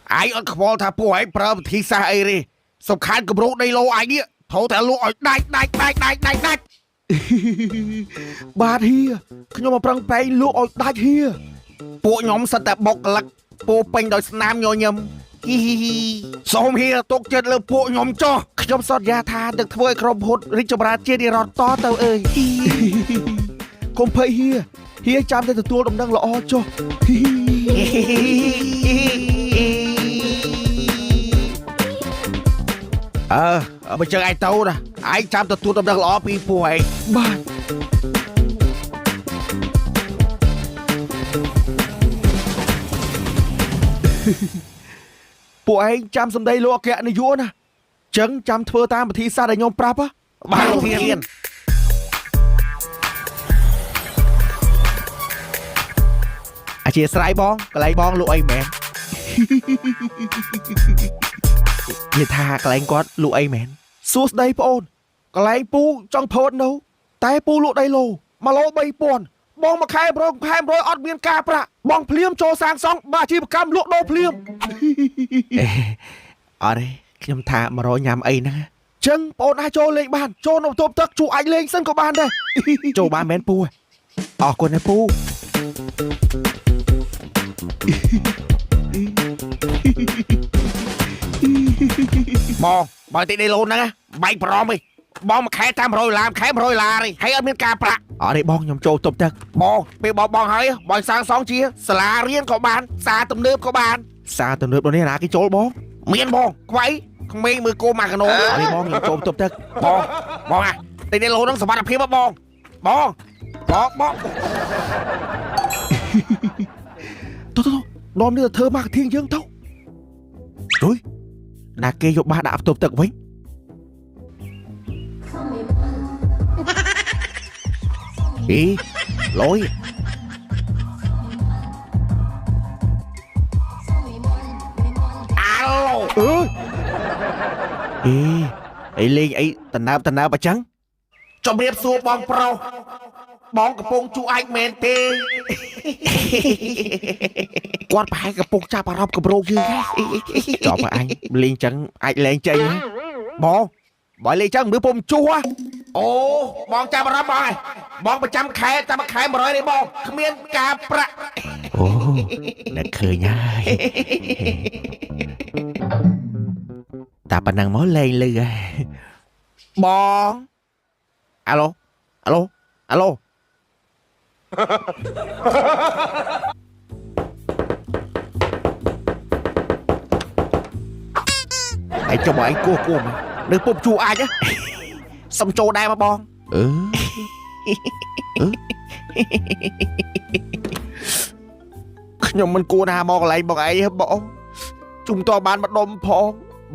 ai ở khổ thà bùa ấy bờ thì xa ấy đi sọc khán cầm rô đây lô ai đi thấu thà lô ở đai បាទហៀខ្ញុំមកប្រឹងប្រែងលក់ឲ្យដាច់ហៀពួកខ្ញុំសិតតែបុកកលឹកពោពេញដោយស្នាមញញឹមហ៊ីសូមហៀទុកចិត្តលើពួកខ្ញុំចុះខ្ញុំសន្យាថានឹងធ្វើឲ្យក្រុមហ៊ុនរីកចម្រើនជានិរន្តរ៍តទៅអើយកុំភ័យហៀចាំតែទទួលដំណឹងល្អចុះបើចឹងឯងទៅណាឯងចាំទទួលដំណឹងល្អពីពួកឯងបាទពួកឯងចាំសម្ដីលោកអគ្គនាយកណាចឹងចាំធ្វើតាមវិធីសាស្ត្រដែលខ្ញុំប្រាប់បាទលោកធានអធិស្ឋានបងកន្លែងបងលក់អីមែននិយាយថាកន្លែងគាត់លក់អីមែនសួស្ដីប្អូនកន្លែងពូចង់ផើតនៅតែពូលក់ដីឡូ1ឡូ3000បងមួយខែ100អត់មានការប្រាក់បងភ្លាមចូលសាងសង់អាជីវកម្មលក់ដូរភ្លាមអត់ទេខ្ញុំថា100ញ៉ាំអីហ្នឹងចឹងបងអាចចូលលេងបានចូលនៅបន្ទប់ទឹកជួអាចលេងសិនក៏បានដែរចូលបានមែនពូអរគុណណាពូបងបើតិចដីឡូហ្នឹងបែកប្រមឯងបងមួយខែតាម100ឡាខែ100ឡាទេហើយអត់មានការប្រាក់អត់ទេបងខ្ញុំចូលទប់ទឹកបងពេលបងហើយបងសាងសង់ជាសាលារៀនក៏បានសាលទំនើបក៏បានសាលទំនើបនោះនេះណាគេចូលបងមានបងខ្វៃក្មេងមើលគោម៉ាកាណូអត់ទេបងខ្ញុំចូលទប់ទឹកបងតិចដីឡូហ្នឹងសមត្ថភាពបងទៅនាំនេះទៅធ្វើម៉ាកាធីងយើងទៅរួយណាគេយកបាសដាក់ផ្ទប់ទឹកវិញលុយអាឡូអីលេងអីតណើបអញ្ចឹងជំរាបសួរបងប្រុសបងកំពុងជួអាចមែនទេគាត់ប្រហែលកំពុងចាប់អារម្មណ៍កម្រោកយើងចប់អញលេងអញ្ចឹងអាចលេងចេញបងបើលេងអញ្ចឹងមើលពុំជួអូបងចាប់អារម្មណ៍បងប្រចាំខែតាមខែ100ទេបងគ្មានការប្រាក់អូនឹកឃើញហើយតែប៉ុណ្ណឹងមកលេងលឺហើយបងអាឡូឯងចុះមកឯងគោះមកនៅពុំជួអាចសុំចូលដែរមកបងខ្ញុំមិនគួរណាមកកន្លែងបងឯងបងជុំតបានម្ដុំផង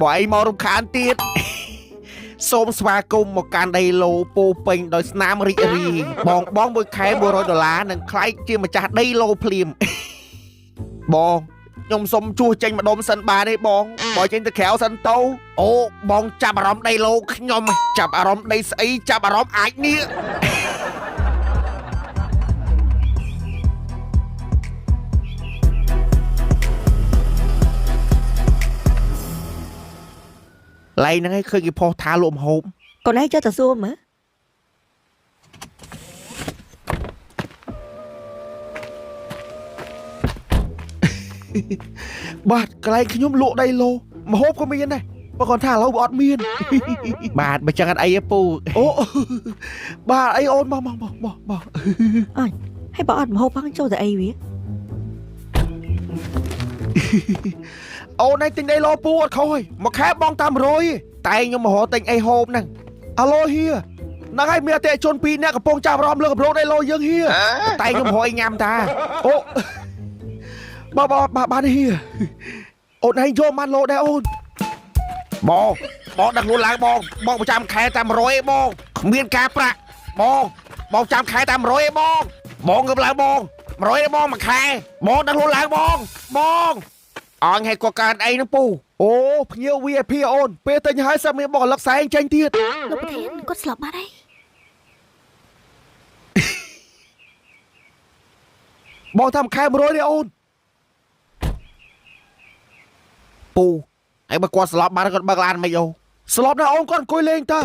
បងឯងមករំខានទៀតសូមស្វាគមន៍មកកាន់ដីឡូពោពេញដោយស្នាមរីករាយបងមួយខែ$100នឹងខ្លាយជាម្ចាស់ដីឡូភ្លាមបងខ្ញុំសុំជួសចេញម្ដុំសិនបានទេបងបើចេញទៅក្រៅសិនទៅអូបងចាប់អារម្មណ៍ដីឡូខ្ញុំចាប់អារម្មណ៍ដីស្អីចាប់អារម្មណ៍អាចនេះឡៃហ្នឹងឯងឃើញគេផុសថាលក់ម្ហូបកូនឯងចុះទៅសួរមើលបាទកន្លែងខ្ញុំលក់ដីឡូម្ហូបក៏មានដែរបើគាត់ថាឥឡូវវាអត់មានបាទបើចឹងអត់អីទេពូអូបាទអីអូនមកអើយហើយបើអត់ម្ហូបផងចូលទៅអីវាអូនឯងទិញដីឡូពូអត់ខុសទេមួយខែបងតាម100តែខ្ញុំមករកទិញអីហូបហ្នឹងអាឡូហៀហ្នឹងហើយមានអតិថិជន2នាក់កំពុងចាប់អារម្មណ៍លើកម្រោដីឡូយើងហៀតែខ្ញុំរកអីញ៉ាំតាអូបាទហៀអូនឯងយកម៉ាន់ឡូដែរអូនបងដឹកលួនឡើងបងប្រចាំខែតាម100ឯងបងគ្មានការប្រាក់បងចាំខែតាម100ឯងបងងើបឡើងបង100ឯងបងមួយខែបងដឹកលួនឡើងបងអញឲ្យគាត់កើតអីហ្នឹងពូអូភ្ញៀវ VIP អូនពេលទិញហើយសឹមមានបងកលឹកសែងចេញទៀតលោកប្រធានគាត់ស្លាប់បាត់ហើយបងតាមខែ100ទេអូន ពូហើយបើគាត់ស្លាប់បានគាត់បើកឡានមិនអូស្លាប់ណាអូនគាត់អង្គុយលេងតើ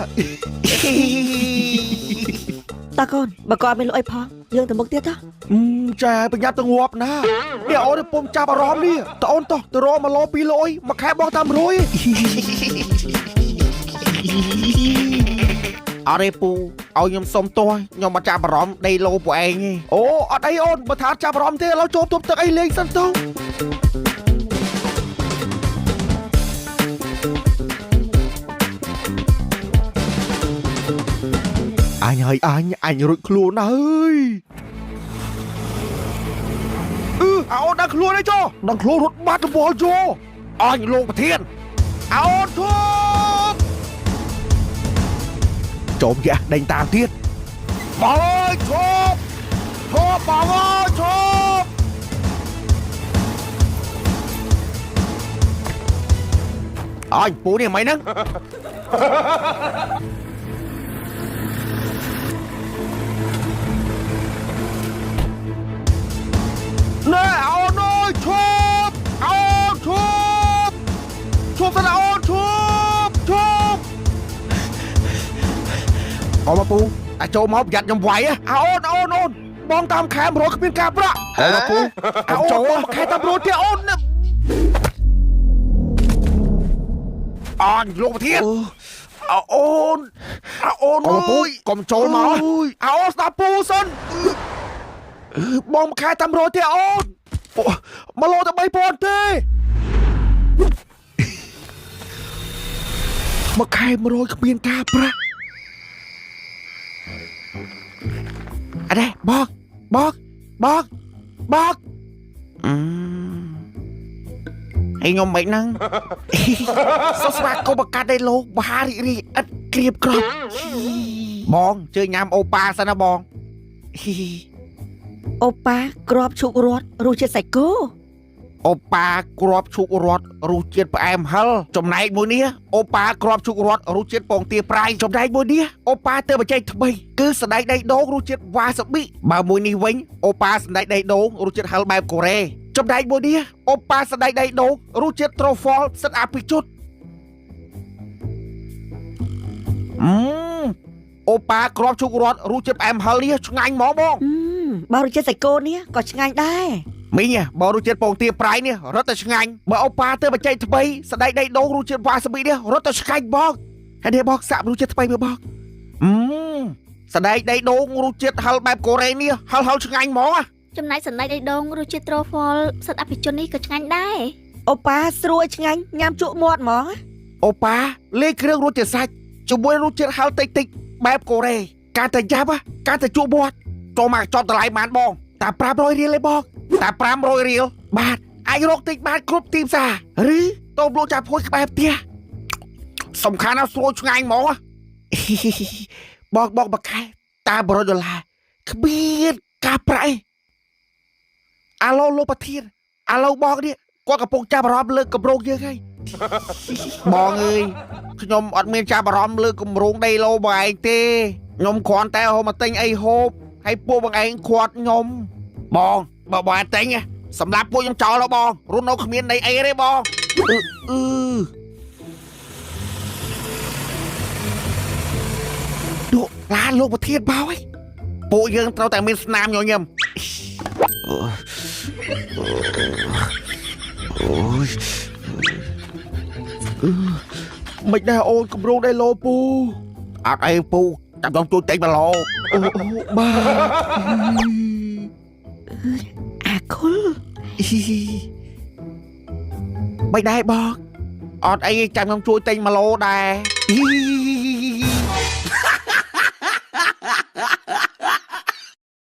តាកូនបើគាត់មានលុយអីផងយើងទៅមុខទៀតតា ចាប្រយ័ត្នទៅងាប់ណានេះអូនពុំចាប់អារម្មណ៍នេះតើអូនតោះទៅរក1ឡូ2លុយមួយខែបងតាមរួយអរេពូឲ្យខ្ញុំសុំទោសខ្ញុំមកចាប់អារម្មណ៍ដីឡូពួកឯងទេអូអត់អីអូនបើថាចាប់អារម្មណ៍ទេឥឡូវចូលទប់ទឹកអីលេងសិនទៅអញហើយអញរួចខ្លួនហើយអូនដល់ខ្លួនហើយចុះដល់ខ្លួនរត់បាត់ទៅបលយោអញលោកប្រធានអូនធប់ចូលយ៉ាដេញតាមទៀតបងអើយឈប់បងអើយឈប់អញពូនេះមិនហ្នឹងណែអូនអើយឈប់សិនអូនឈប់អមកពូអាចចូលមកប្រយ័ត្នខ្ញុំវាយអូនបងតាមខែ100គ្មានការប្រាក់អមកពូអូនចូលមកខែតាម100ទៀតអូនលោកប្រធានអូនអើយកុំចូលមកអូនស្ដាប់ពូសិនបងមកខែតាម100ទៀតអូនមកលោទៅ3000ទេមកខែ100គ្មានការប្រាក់អរេបកហើយខ្ញុំមិនហ្នឹងសុខស្វាគមន៍បកាត់ឲ្យលោកបហារីករាយឥតក្រៀបក្រប់បងជើញញ៉ាំអូប៉ាសិនណាបង អូប៉ាក្របឈូករត់រសជាតិសាច់គោ អូប៉ាក្របឈូករត់រសជាតិផ្អែមហឹលចំណែកមួយនេះអូប៉ាក្របឈូករត់រសជាតិពងទាប្រៃចំណែកមួយនេះអូប៉ាទើបបច្ចេកថ្មីគឺសណ្តែកដីដូងរសជាតិវ៉ាសាប៊ីបើមួយនេះវិញអូប៉ាសណ្តែកដីដូងរសជាតិហឹលបែបកូរ៉េចំណែកមួយនេះអូប៉ាសណ្តែកដីដូងរសជាតិត្រូហ្វលសិតអាពីជុតអូប៉ាក្របឈូករត់រសជាតិផ្អែមហឹលនេះឆ្ងាញ់ហ្មងបង បើរសជាតិសាច់គោនេះក៏ឆ្ងាញ់ដែរ មីងបើរសជាតិពងទាប្រៃនេះរត់តែឆ្ងាញ់បើអូប៉ាទើបបច្ចេកថ្មីសណ្តែកដីដូងរសជាតិវ៉ាសាប៊ីនេះរត់តែឆ្ងាញ់បងហើយនេះបងសាក់រសជាតិថ្មីមើលបងសណ្តែកដីដូងរសជាតិហឹលបែបកូរ៉េនេះហឹលឆ្ងាញ់ហ្មង ចំណែកសណ្តែកដីដូងរសជាតិត្រូហ្វលសិតអភិជននេះក៏ឆ្ងាញ់ដែរ អូប៉ាស្រួយឆ្ងាញ់ញ៉ាំជក់មាត់ហ្មង អូប៉ាលេខគ្រឿងរសជាតិសាច់ជាមួយរសជាតិហឹលតិចបែបកូរ៉េការតែយ៉ាប់ការតែជក់មាត់ចូលមកចប់តម្លៃបានបងតែ500រៀលទេបងតែ500រៀលបាទអាចរកទិញបានគ្រប់ទីផ្សារឬតូបលក់ចាប់ភួយក្បែរផ្ទះសំខាន់ណាស់ស្រួលឆ្ងាញ់ហ្មងបងបកខែតែ$100គ្មានការប្រាក់អាឡូលោកប្រធានអាឡូបងនេះគាត់កំពុងចាប់អារម្មណ៍លើគម្រោងយើងហើយបងអើយខ្ញុំអត់មានចាប់អារម្មណ៍លើគម្រោងដីឡូបងឯងទេខ្ញុំគ្រាន់តែហៅមកទិញអីហូបហើយពួកបងឯងខាត់ខ្ញុំបងបើបងទិញសម្រាប់ពួកខ្ញុំចោលដល់បងរត់នៅគ្មានដីអីទេបងលោកឡានលោកប្រធានបោហើយពួកយើងត្រូវតែមានស្នាមញញឹមមិនដែរអូនគម្រោងដីឡូពូអត់អីពូចាំចង់ជួយទិញ1ឡូបាទអាគុលមិនដែរបងអត់អីចាំខ្ញុំជួយទិញ1ឡូដែរ